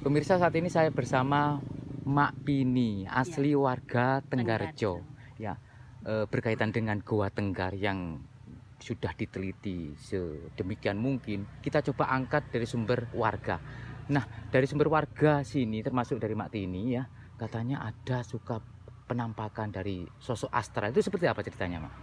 Pemirsa, saat ini saya bersama Mak Pini, asli warga Tenggarrejo. Ya, berkaitan dengan Goa Tenggar yang sudah diteliti sedemikian mungkin, kita coba angkat dari sumber warga. Nah, dari sumber warga sini, termasuk dari Mak Tini ya, katanya ada suka penampakan dari sosok astral. Itu seperti apa ceritanya, Mak?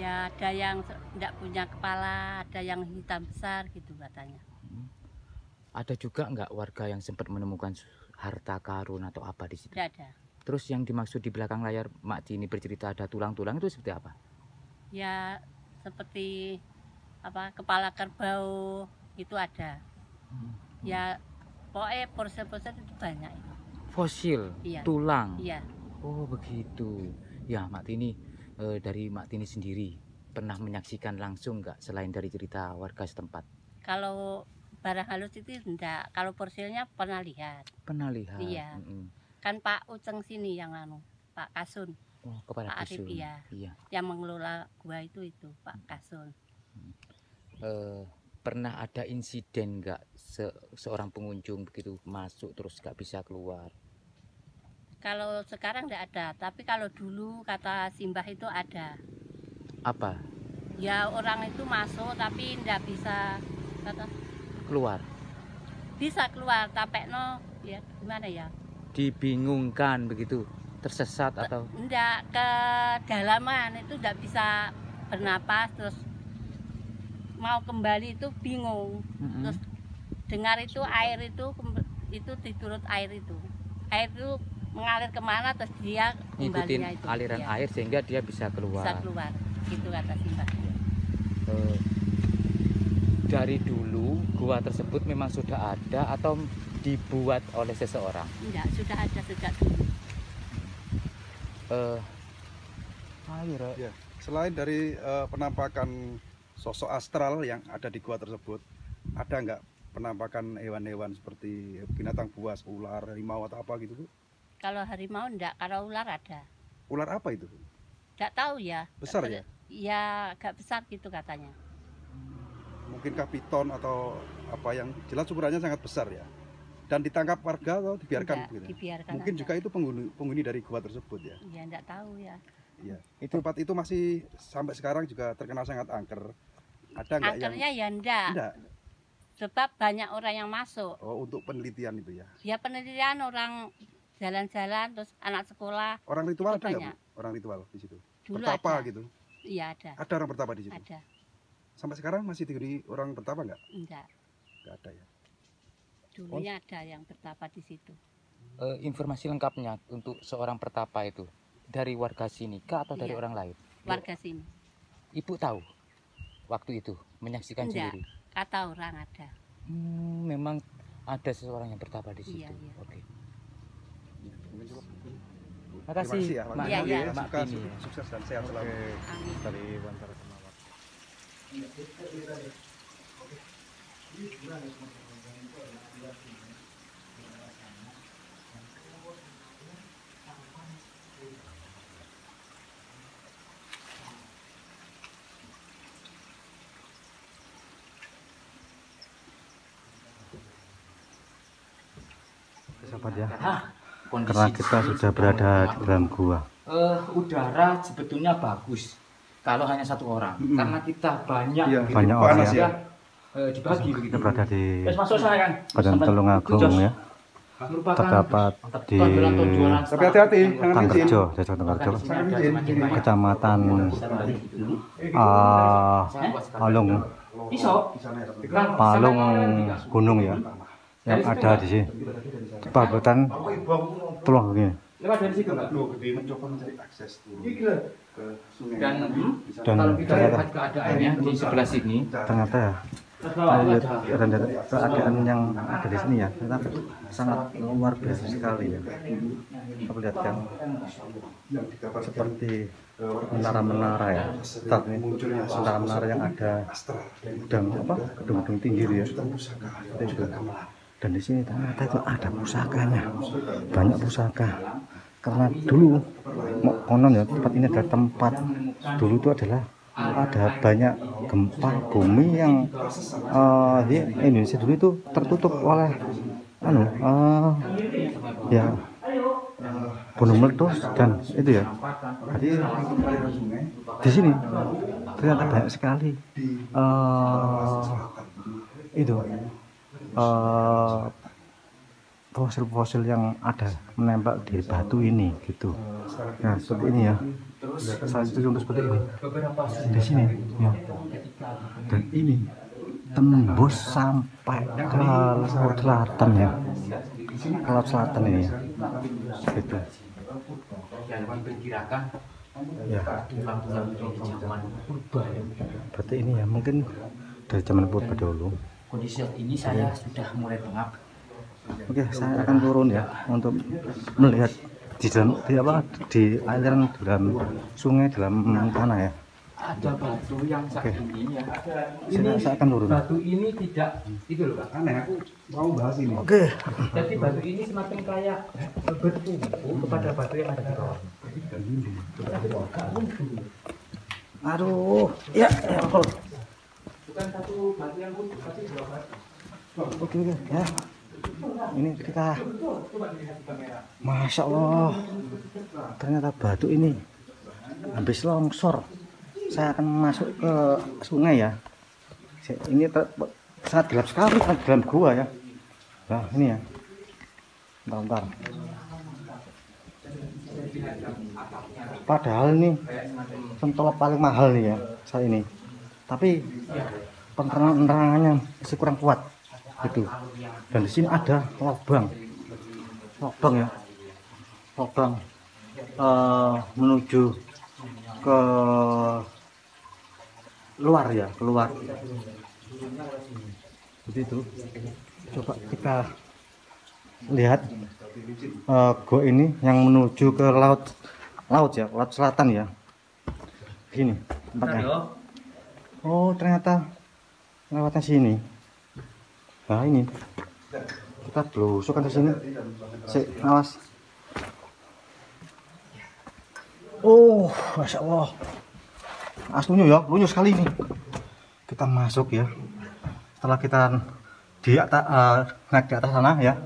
Ya, ada yang tidak punya kepala, ada yang hitam besar gitu katanya. Ada juga nggak warga yang sempat menemukan harta karun atau apa di situ? Tidak ada. Terus yang dimaksud di belakang layar Mak Tini bercerita ada tulang-tulang, itu seperti apa? Ya, seperti apa, kepala kerbau itu ada. Ya, pokoknya porsi-porsi itu banyak itu. Fosil, Iya. tulang. Iya. Oh begitu. Ya Mak Tini, dari Mak Tini sendiri pernah menyaksikan langsung nggak selain dari cerita warga setempat? Kalau barang halus itu enggak, kalau porsilnya pernah lihat. Pernah lihat. Iya. Kan Pak Uceng sini yang Pak Kasun. Oh, kepala Pak Arif, dusun. iya. Yang mengelola gua itu Pak Kasun. Pernah ada insiden nggak seorang pengunjung begitu masuk terus nggak bisa keluar? Kalau sekarang enggak ada, tapi kalau dulu kata Simbah itu ada. Apa? Ya, orang itu masuk tapi enggak bisa Keluar. Bisa keluar, tapi no ya gimana ya? Dibingungkan begitu, tersesat atau? Enggak, ke dalaman itu enggak bisa bernapas, terus mau kembali itu bingung. Terus dengar itu air itu diturut air itu. Air itu mengalir kemana, terus dia ngikutin itu aliran air sehingga dia bisa keluar. Bisa keluar, gitu kata Simbah. Dari dulu gua tersebut memang sudah ada atau dibuat oleh seseorang? Enggak, sudah ada sejak dulu. Ya, selain dari penampakan sosok astral yang ada di gua tersebut, ada nggak penampakan hewan-hewan seperti binatang buas, ular, harimau atau apa gitu, Bu? Kalau harimau enggak, kalau ular ada. Ular apa itu, Bu? Enggak tahu ya. Besar ya? Ya, agak besar gitu katanya. Mungkinkah piton atau apa, yang jelas ukurannya sangat besar ya? Dan ditangkap warga atau dibiarkan? Enggak, Gitu? dibiarkan Mungkin aja. juga itu penghuni dari gua tersebut ya? Ya, enggak tahu ya. Iya. Tempat itu masih sampai sekarang juga terkenal sangat angker. Ada nggak yang? Angkernya ya enggak. Enggak. Sebab banyak orang yang masuk. Oh, untuk penelitian itu ya? Ya, penelitian orang jalan-jalan, terus anak sekolah. Orang ritual itu ada nggak, banyak. Bu? Orang ritual di situ? Dulu Bertapa ada. gitu? Iya, ada. Ada orang bertapa di situ? Ada. Sampai sekarang masih dihuni orang bertapa nggak? Enggak. Nggak ada ya? Dulunya ada yang bertapa di situ. Informasi lengkapnya untuk seorang pertapa itu dari warga sini kah atau dari Iya. orang lain? Warga sini. Ibu tahu waktu itu menyaksikan Enggak. sendiri? Kata orang ada. Memang ada seseorang yang bertapa di situ. Iya, iya. Oke. Mungkin cukup. Terima kasih, ya, Mak Iya, Pini, iya. Mak Pini. Sukses dan sehat selalu. Amin. Dari Bantara Kemawar. Sahabat ya, karena kita sudah berada di dalam gua. Udara sebetulnya bagus kalau hanya satu orang, karena kita banyak, Iya, banyak orang panas ya. Dibagi begitu. Kita berada di Terus masuk saya kan. Badan Tulungagung ya, Merupakan terdapat di Tapi hati-hati, jangan izin. Tanggerjo, Desa Tanggerjo, Kecamatan Palung, Palung Gunung ya, yang ada di sini. Di Pabutan Tulungagung ini. Lewat dari situ Mbak. Mencoba mencari akses turun ke sungai. Dan kalau kita lihat keadaannya di sebelah sini, ternyata ya, keadaan yang ada di sini ya, ternyata sangat luar biasa sekali ya. Kita lihat kan seperti menara-menara ya, start ini menara-menara yang ada gedung-gedung tinggi ya. Seperti itu. Dan di sini ternyata itu ada pusakanya, banyak pusaka. Karena dulu konon ya, tempat ini adalah tempat dulu itu adalah ada banyak gempa bumi yang di Indonesia dulu itu tertutup oleh ya gunung meletus dan itu ya. Jadi aliran sungai Di sini ternyata banyak sekali itu fosil-fosil yang ada menempel di batu ini gitu. Nah seperti ini ya. Salah satu contoh seperti ini di sini ya. Dan ini tembus sampai ke laut selatan ya. Ke laut selatan ini ya. Gitu. Ya. Berarti ini ya mungkin dari zaman purba dulu. Kondisi ini saya sudah mulai pengap. Oke, saya akan turun ya untuk melihat di dalam di aliran dalam sungai dalam tanah ya. Ada batu yang saat ini ya. Saya akan turun. Batu ini tidak itu loh Pak. aneh, aku mau bahas ini. Oke. Jadi batu ini semakin kayak bertumpu kepada batu yang ada di bawah. Aduh, ya, Bukan satu batu yang utuh, tapi dua batu. Oke, ya. Ini kita, Masya Allah, ternyata batu ini habis longsor. Saya akan masuk ke sungai ya. Ini sangat gelap sekali kan dalam gua ya. Nah ini ya. Bentar. Padahal ini pentolop paling mahal nih ya saya ini. Tapi penerangannya masih kurang kuat gitu. Dan di sini ada lubang ya, lubang menuju ke luar ya, keluar. Seperti itu. Coba kita lihat gua ini yang menuju ke laut ya, laut selatan ya. Sini tempatnya. Oh ternyata lewatnya sini. Nah ini kita belusukan ke sini. Awas. Oh, Masya Allah. Aslinya ya, lunyur sekali ini. Kita masuk ya. Setelah kita naik di atas sana ya.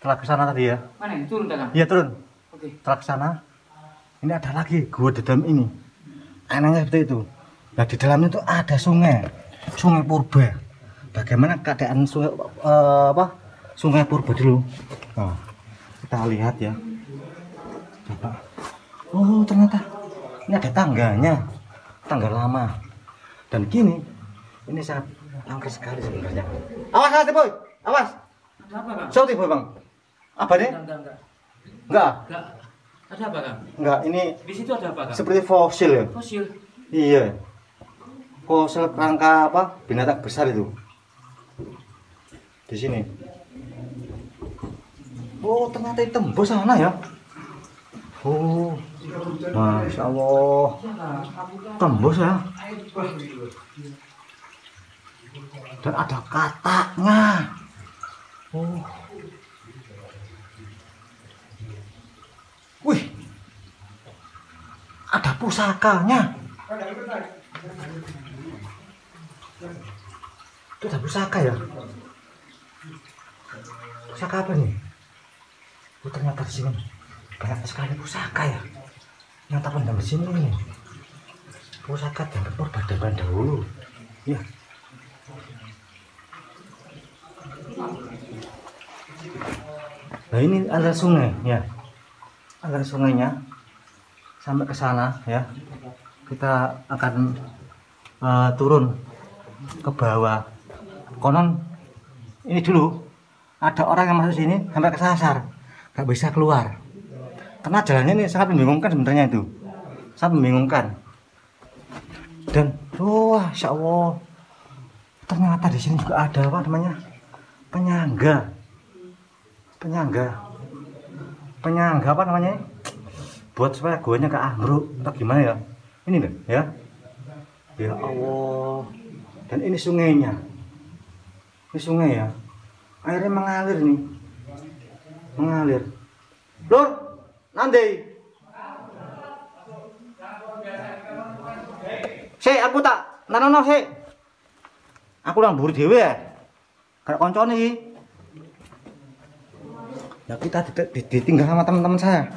Setelah ke sana tadi ya. Mana ini turun dalam? Iya turun. Oke. Setelah ke sana, ini ada lagi gua di dalam ini. Anehnya seperti itu. Nah di dalamnya itu ada sungai purba. Bagaimana keadaan sungai purba dulu? Nah, kita lihat ya. Coba. Oh ternyata ini ada tangganya, tangga lama. Dan gini, ini sangat angker sekali sebenarnya. Awas boy, awas. Apa Kang? Sauti boy bang. Apa nih? Enggak. Ada apa Kang? Enggak. Ini Di situ ada apa Kang? seperti fosil ya. Fosil. Iya. Fosil kerangka binatang besar itu. Di sini. Oh ternyata itu tembus sana ya. Oh, Masya Allah, tembus ya. Dan ada katanya. Oh, wih, ada pusakanya. Itu ada pusaka ya. Pusaka apa nih? Oh, ternyata di sini banyak sekali pusaka ya yang terpendam di sini nih. Pusaka dan peradaban dahulu ya. Nah ini aliran sungai ya, aliran sungainya sampai ke sana ya. Kita akan turun ke bawah. Konon ini dulu ada orang yang masuk sini sampai kesasar, nggak bisa keluar. Karena jalannya ini sangat membingungkan sebenarnya itu, sangat membingungkan. Dan wah, Insya Allah, ternyata di sini juga ada apa namanya penyangga apa namanya, buat supaya goanya ke ambruk atau gimana ya. Ini deh ya, ya Allah. Dan ini sungainya, ini sungai ya, airnya mengalir nih, mengalir. Lur, nanti aku tak nanono aku lang buru dhewe ya. Kayak koncone iki. Nah, kita ditinggal sama teman-teman saya.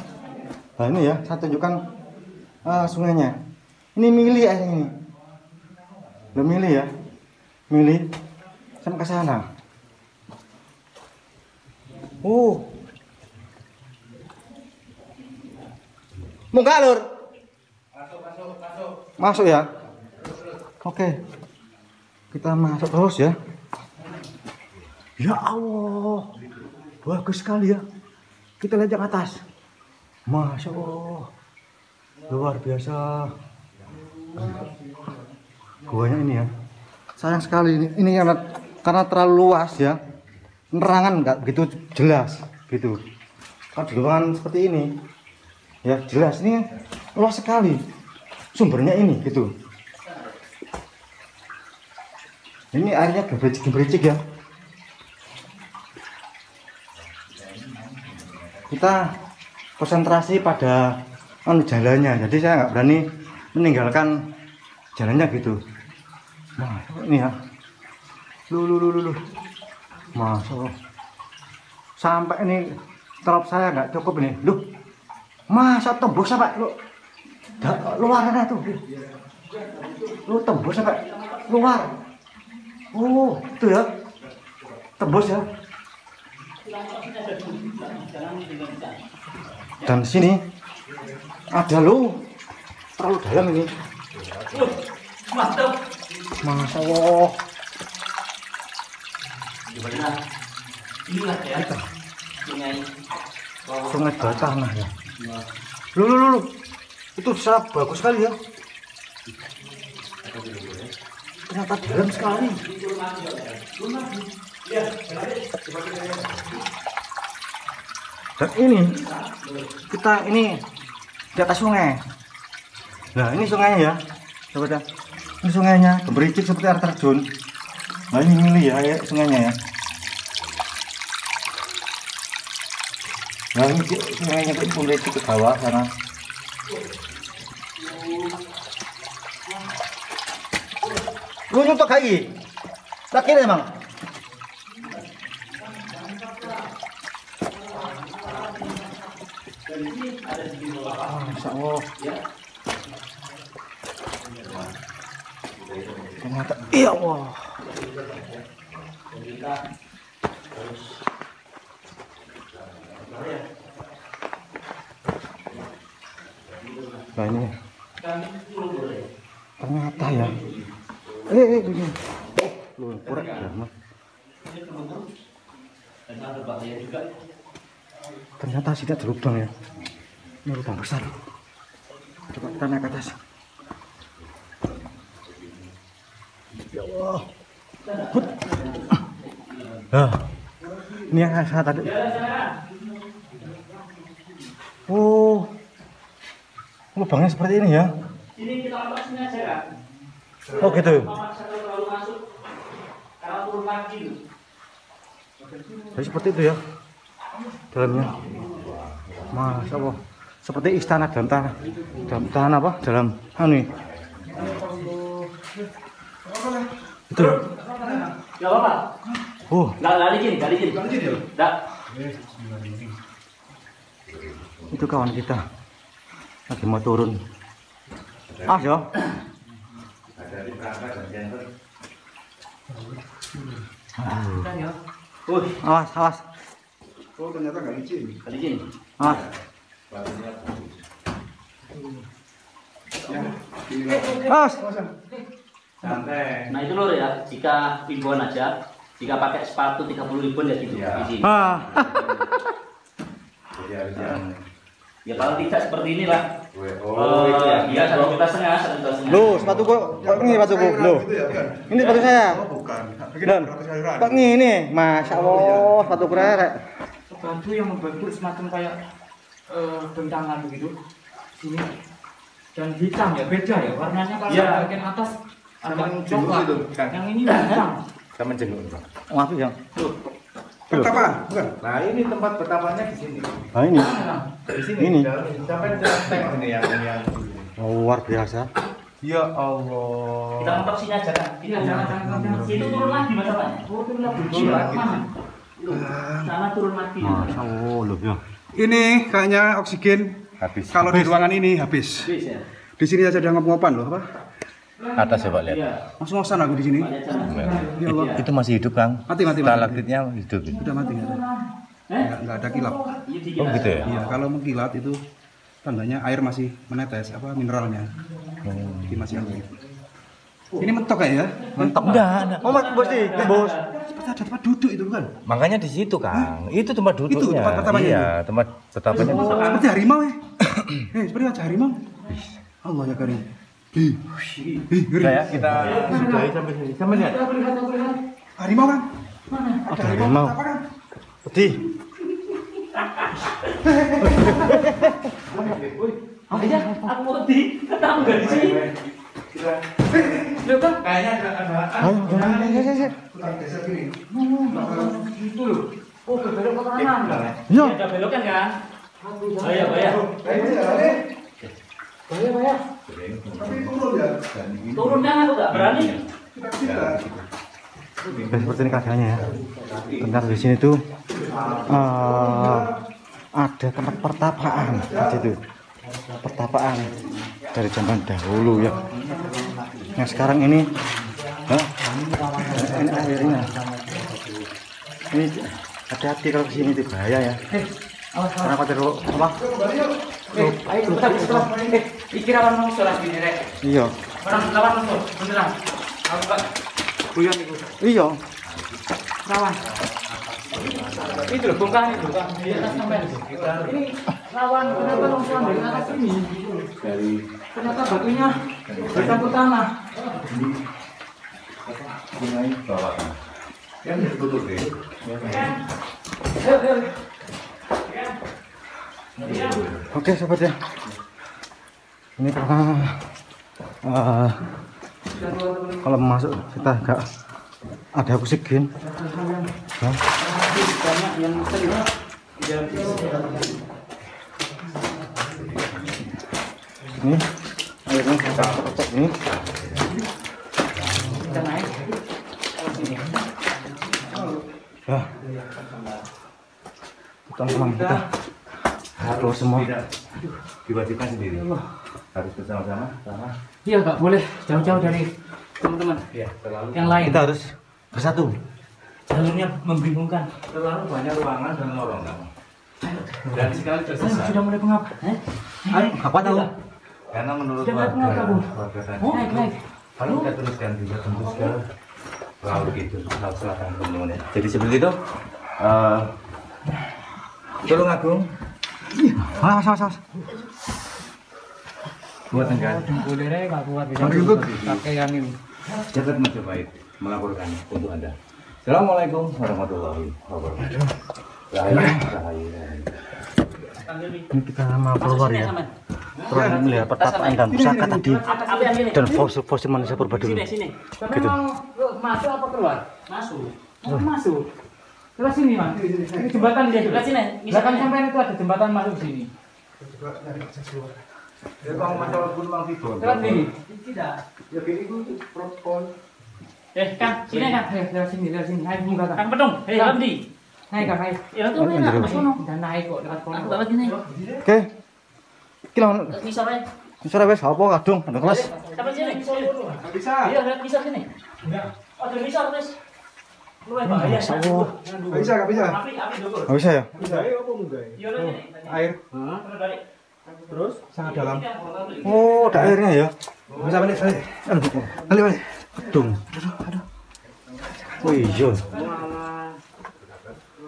Nah, ini ya, saya tunjukkan sungainya. Ini Mili air ini. Lo Mili ya. Mili sampai ke sana. Munggah, Lur. Masuk ya. Oke. Kita masuk terus ya. Ya Allah. Bagus sekali ya. Kita lihat yang atas. Masya Allah. Luar biasa. Guanya ini ya. Sayang sekali ini karena terlalu luas ya. Nerangan nggak begitu jelas gitu. Kalau di ruangan seperti ini ya jelas, ini luas sekali sumbernya ini gitu. Ini airnya gemericik ya. Kita konsentrasi pada jalannya, jadi saya nggak berani meninggalkan jalannya gitu. Nah ini ya, lu Masya Allah. Sampai ini terop saya nggak cukup ini, masa tembus sampai luarnya tuh, tembus sampai luar. Itu ya, tembus ya. Dan sini ada terlalu dalam ini. Mantap. Masya Allah. Inilah ya sungai bawah tanah ya. Lu. Itu sangat bagus sekali ya. Ternyata dalam sekali. Dan ini kita ini di atas sungai. Nah ini sungainya ya, sahabat ya. Ini sungainya gemericik seperti air terjun. Nah ini Mili ya, sungainya ya. Nah ini sungainya gemericik ke bawah sana. Lu nyontok kai, tak kira emang. Masya Allah. Ternyata, iya Allah. Nah ini ternyata ya. Ini. Lu kurang lama. Ternyata sini ada lubang ya. Ini lubang besar. Coba kita naik ke atas. Ya Allah. Nah, ini yang saya tadi. Lubangnya seperti ini ya. Ini kita lepasin aja kan. Oh gitu. Terlalu masuk. Kalau turun lagi. Jadi seperti itu ya. Dalamnya. Masya Allah. Seperti istana dalam tanah. Dalam tanah apa? Dalam ini. Itu. Ya apa? Nggak balikin. Nggak. Itu kawan kita lagi mau turun. Yo. Awas. Oh ternyata nggak licin. Awas. Awas. Santai. Nah itu lho ya, jika ribuan aja, jika pakai sepatu 30 ribuan ya gitu. Ya kalau tidak seperti inilah. Iya 1,5 juta, 1,5 juta. Loh, sepatu kok ini sepatuku. Loh. Ini sepatu saya. Bukan. Dan Pak ini, Masya Allah, sepatu kerek. Sepatu yang membentuk semacam kayak bentangan begitu. Sini. Dan hitam ya, beda ya warnanya. Kalau bagian atas agak coklat. Yang ini hitam. Sama jenguk. Maaf ya. Betapa? Bukan. Nah ini tempat betapanya di sini. Nah ini. Di sini. Ini. Sampai tank ini yang. Luar biasa. Ya Allah. Kita mentok sini aja kan. Ini jangan. Situ turun lagi macamnya. Turun lagi. Turun lagi. Sama turun mati. Masya Allah loh ya. Ini kayaknya oksigen Habis. kalau di ruangan ini habis. Habis ya. Di sini aja ada ngop-ngopan loh, apa? Atas coba lihat. Iya. Langsung ngosan aku di sini. Ya Allah. Itu masih hidup, Kang. Mati. Stalagmitnya hidup. Udah mati nggak ada. Nggak ada kilap. Oh gitu ya? Iya, kalau mengkilat itu tandanya air masih menetes, apa mineralnya. Jadi masih aktif. Ini mentok kayak ya? Mentok enggak. Oh mas bos nih, bos. Seperti ada tempat duduk itu bukan? Makanya di situ, Kang. Itu tempat duduknya. Itu tempat pertamanya Iya, tempat betapanya. Seperti harimau ya? Seperti wajah harimau. Allah ya karim. Ngeri. Ya, kita sudahi sampai sini. Sampai lihat. Harimau kan? Ada harimau. Apa kan? Peti. Aja, aku mau ketemu gak di sini? Loh kan? Kayaknya ada. Ayo. Putar geser gini. Itu loh. Oh, belok ke kanan. Iya. Ada belokan kan? Bahaya. Bahaya. Tapi turun ya. Turun kan aku gak berani. Seperti ini keadaannya ya. Ternyata di sini tuh ada tempat pertapaan di situ. Pertapaan dari zaman dahulu ya. Yang sekarang ini, ini airnya. Ini hati-hati kalau kesini itu bahaya ya. Karena pada apa? Ayo kita. Pikir awan musuh lagi nih, Rek. Iya. Orang lawan musuh, beneran. Aku gak buyang itu. Iya. Lawan. Itu loh, bongkar itu kan. Di atas sampai ini lawan kenapa longsoran dari atas ini? Ternyata batunya bercampur tanah. Yang ditutup deh. Oke sobat ya. Ini karena kalau masuk kita nggak ada oksigen. Ya. Banyak yang sering di dalam Ini airnya kita cek ini. kita naik. Sini. Ya. Teman-teman kita harus semua. Diwajibkan sendiri. Harus bersama-sama. Iya, nggak boleh jauh-jauh dari teman-teman. Iya, terlalu. Yang lain. Kita harus bersatu. Jalurnya membingungkan. Terlalu banyak ruangan dan lorong. Dan sekali Ayo, tersesat. sudah mulai pengap. Apa tahu? Karena menurut Sudah mulai pengap warga, kamu. warga tadi, Naik. kalau kita teruskan juga tembus ke laut gitu, laut selatan teman-teman ya. Jadi seperti itu. Tolong Agung. Mas. Buat enggak. Boleh nggak kuat bisa. Pakai yang ini. Cepat mencoba itu, melaporkan untuk Anda. Assalamualaikum warahmatullahi wabarakatuh. Rahayu. Ini kita mau keluar ya. Terus melihat pertapaan dan pusaka tadi dan fosil manusia purba dulu. Sini. Karena Gitu. mau masuk apa keluar? Masuk. Terus sini, Mas. Ini jembatan dia juga. Sini. Belakang sampai itu ada jembatan masuk sini. Ya kalau masalah pun mau tidur. Terus sini. Tidak. Ya gini itu protokol. Kang, sini Kang. Lewat sini. Naik muka Kang. Kang Pedung. Dalam di. Naik Kang, naik. Ya itu enak ke sono. Dan naik kok lewat kono. Aku bawa gini. Oke. Iki lawan Misalnya. sore wis apa kadung kelas. Sampai sini. Nggak bisa. Iya, lihat misal sini. Oh, ada misal, Mas. Lu bahaya. Nggak bisa. Api dulu. Enggak bisa ya? Bisa ya apa enggak? Iya, sini. Air Balik. terus sangat dalam. Oh, ada airnya ya. Bisa balik. Balik. Gedung. Aduh. Oh iya.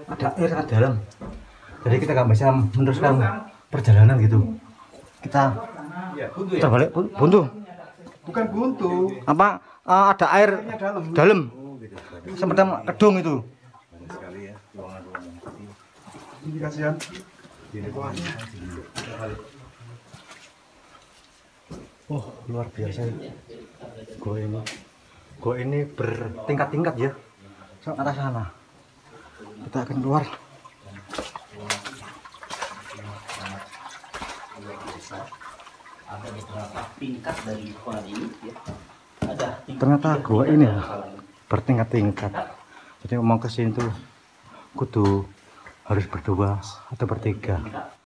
Ada air sangat dalam. Jadi kita nggak bisa meneruskan perjalanan gitu. Kita balik buntu. Bukan buntu. Apa ada air dalam? Semacam kedung itu. Ini kasihan. Oh, luar biasa. Gua ini bertingkat-tingkat ya. Sampai atas sana. Kita akan keluar. Ada beberapa tingkat dari gua ini ya. Ada Ternyata gua ini ya bertingkat-tingkat. Jadi mau ke sini tuh kudu harus berdua atau bertiga.